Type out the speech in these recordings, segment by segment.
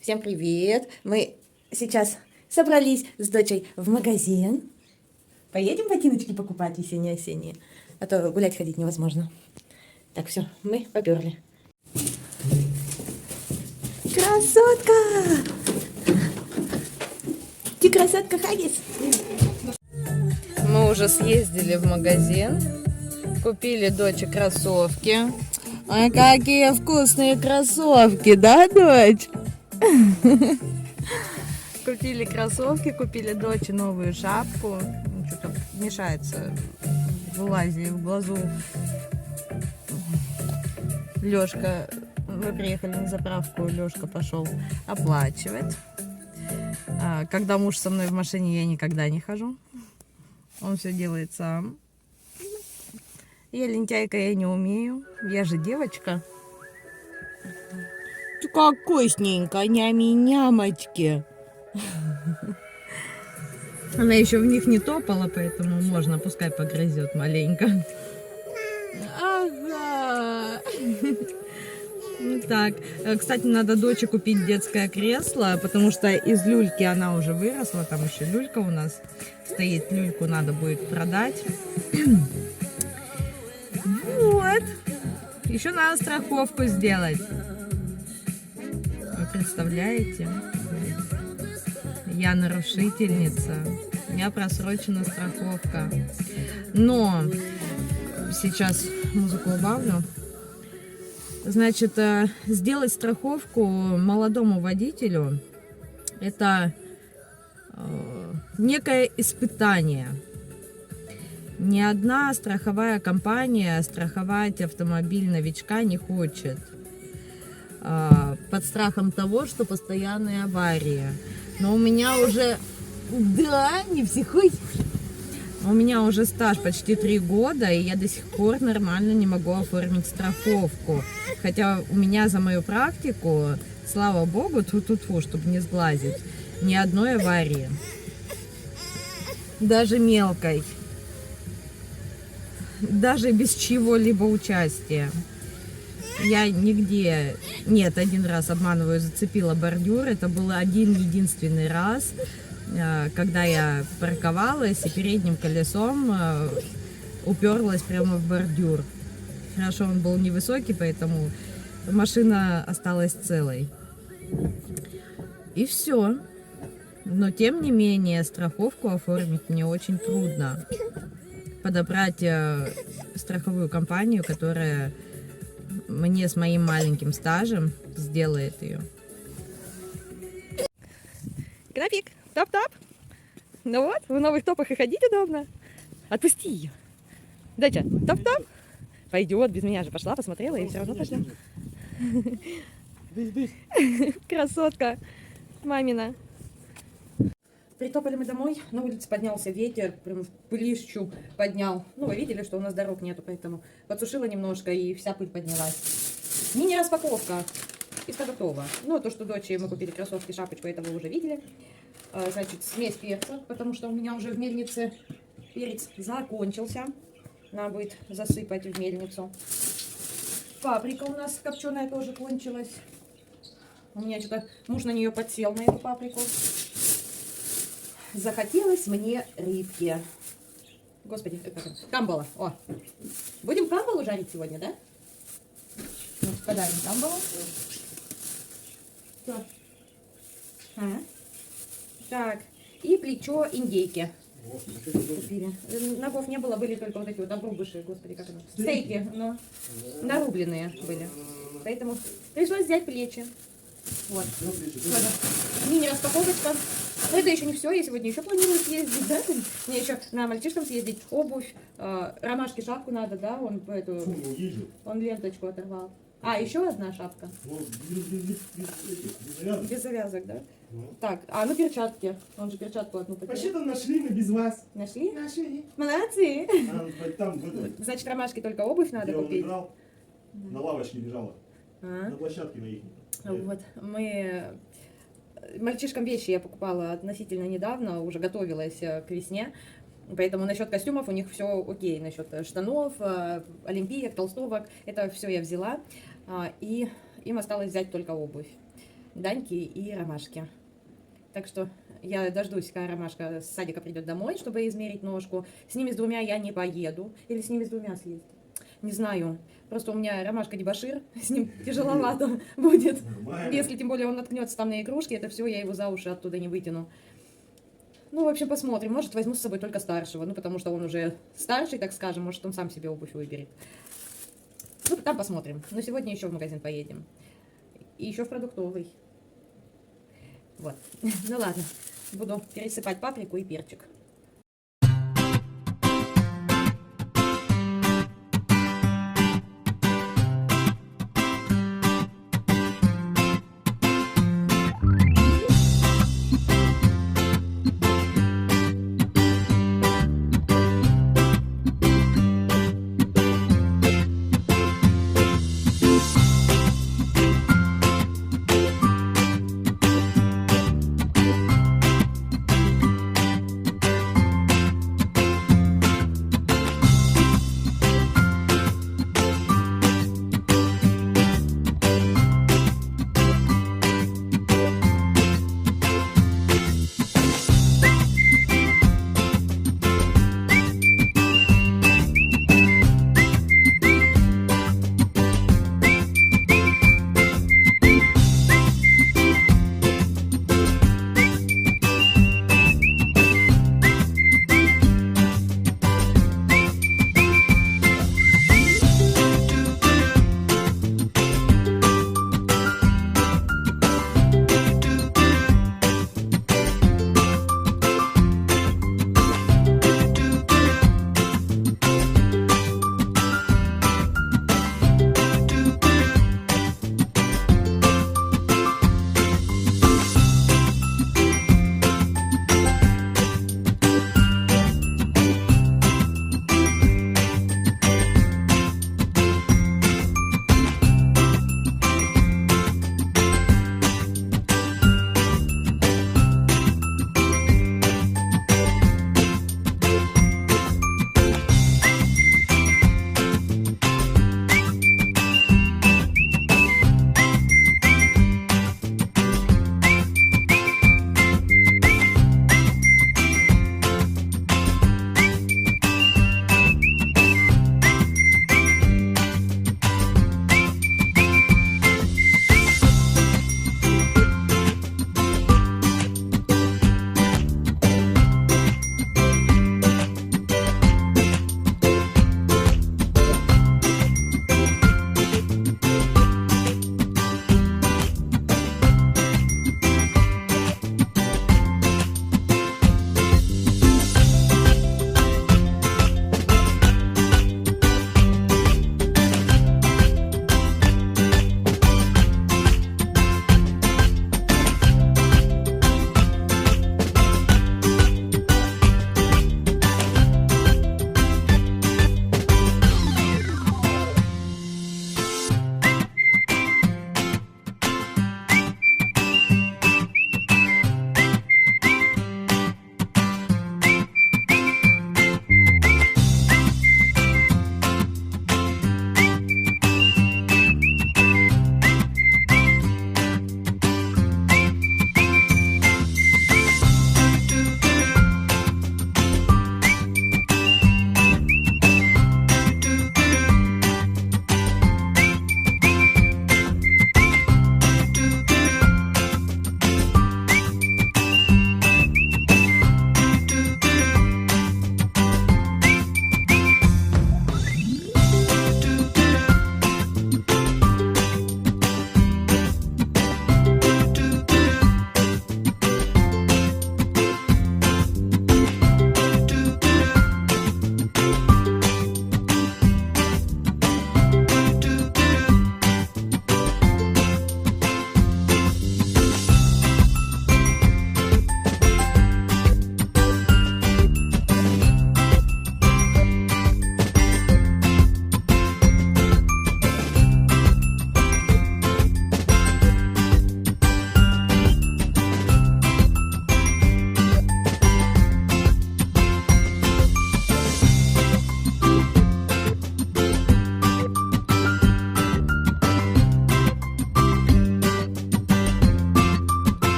Всем привет! Мы сейчас собрались с дочей в магазин. Поедем ботиночки покупать весенние-осенние, а то гулять ходить невозможно. Так, все, мы поперли. Красотка! Ты красотка, Хагис! Мы уже съездили в магазин, купили доче кроссовки. Ой, какие вкусные кроссовки, да, дочь? Купили кроссовки, купили доче новую шапку. Что-то мешается в лазе, в глазу. Лёшка, мы приехали на заправку, Лёшка пошел оплачивать. Когда муж со мной в машине, я никогда не хожу. Он все делает сам. Я лентяйка, я не умею. Я же девочка. Ты как вкусненько, нями-нямочки. Она еще в них не топала, поэтому можно, пускай погрызет маленько. Ага. Так, кстати, надо доче купить детское кресло, потому что из люльки она уже выросла. Там еще люлька у нас стоит. Люльку надо будет продать. Вот. Еще надо страховку сделать. Вы представляете? Я нарушительница. У меня просрочена страховка. Но сейчас музыку убавлю. Значит, сделать страховку молодому водителю – это некое испытание. Ни одна страховая компания страховать автомобиль новичка не хочет под страхом того, что постоянные аварии. Но у меня уже... Да, не психуй. У меня уже стаж почти 3 года, и я до сих пор нормально не могу оформить страховку. Хотя у меня за мою практику, слава богу, тьфу-тьфу-тьфу, чтобы не сглазить, ни одной аварии. Даже мелкой. Даже без чего-либо участия. Я нигде... Нет, один раз, обманываю, зацепила бордюр. Это был один-единственный раз, когда я парковалась и передним колесом уперлась прямо в бордюр. Хорошо, он был невысокий, поэтому машина осталась целой. И все. Но тем не менее, страховку оформить мне очень трудно. Подобрать страховую компанию, которая мне с моим маленьким стажем сделает ее. График, топ-топ. Ну вот, в новых топах и ходить удобно. Отпусти ее. Доча, топ-топ. Пойдет, без меня же пошла, посмотрела и все равно пошла. Красотка мамина. Притопали мы домой, на улице поднялся ветер, прям пылищу поднял. Ну, вы видели, что у нас дорог нету, поэтому подсушила немножко, и вся пыль поднялась. Мини-распаковка. И все готово. Ну, то, что дочери мы купили кроссовки, шапочку, это вы уже видели. Значит, смесь перца, потому что у меня уже в мельнице перец закончился. Надо будет засыпать в мельницу. Паприка у нас копченая тоже кончилась. У меня что-то муж на нее подсел, на эту паприку. Захотелось мне рыбки. Господи, камбала. О, будем камбалу жарить сегодня, да? Вот, подарим камбалу. Так, и плечо индейки. Купили. Ногов не было, были только вот эти вот обрубыши, господи, как это? Стейки, но нарубленные были. Поэтому пришлось взять плечи. Вот. Мини-распаковочка. Но это еще не все, я сегодня еще планирую съездить, да? Мне еще на мальчишкам съездить, обувь, ромашке шапку надо, да? Он ленточку оторвал. А, еще одна шапка. Без завязок, да? Так, ну перчатки. Он же перчатку одну потерял. Вообще-то нашли мы без вас. Нашли? Нашли. Молодцы. Там Значит, ромашке только обувь надо купить. На лавочке лежала. На площадке на их. Вот, мы... Мальчишкам вещи я покупала относительно недавно, уже готовилась к весне. Поэтому насчет костюмов у них все окей. Насчет штанов, олимпиек, толстовок, это все я взяла. И им осталось взять только обувь. Даньки и Ромашки. Так что я дождусь, когда Ромашка с садика придет домой, чтобы измерить ножку. С ними с двумя я не поеду. Или с ними с двумя съездить. Не знаю. Просто у меня Ромашка дебошир, с ним тяжеловато будет. Нормально. Если тем более он наткнется там на игрушки, это все, я его за уши оттуда не вытяну. Ну, в общем, посмотрим. Может, возьму с собой только старшего. Ну, потому что он уже старший, так скажем. Может, он сам себе обувь выберет. Ну, там посмотрим. Но сегодня еще в магазин поедем. И еще в продуктовый. Вот. Ну, ладно. Буду пересыпать паприку и перчик.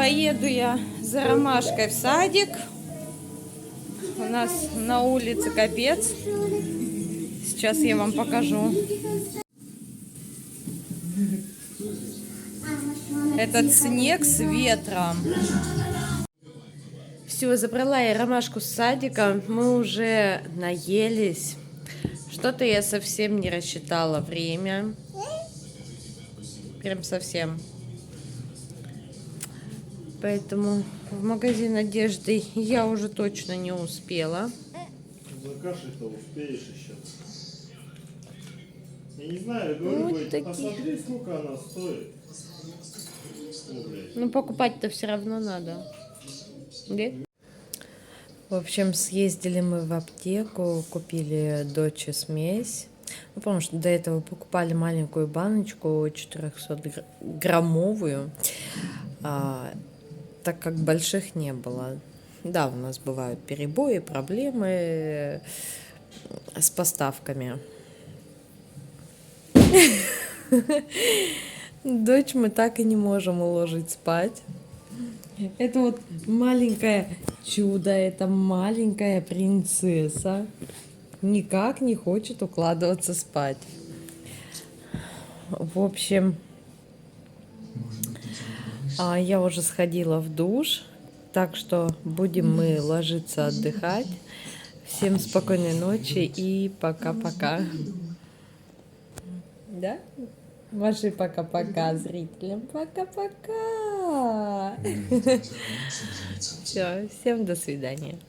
поеду я за Ромашкой в садик. У нас на улице капец. Сейчас я вам покажу. Этот снег с ветром. Все, забрала я Ромашку с садика. Мы уже наелись. Что-то я совсем не рассчитала время. Прям совсем. Поэтому в магазин одежды я уже точно не успела. За кашей-то успеешь еще. Я не знаю, говорю, Вот говорит, такие. посмотри, сколько она стоит. О, блядь. Ну, покупать-то все равно надо. Да? В общем, съездили мы в аптеку, купили доче смесь. Ну, потому что до этого покупали маленькую баночку 400-граммовую, так как больших не было. Да, у нас бывают перебои, проблемы с поставками. Дочь мы так и не можем уложить спать. Это вот маленькое чудо, это маленькая принцесса. Никак не хочет укладываться спать. В общем, я уже сходила в душ, так что будем мы ложиться отдыхать. Всем спокойной ночи и пока-пока. Да? Маши пока-пока зрителям. Пока-пока. Все, всем до свидания.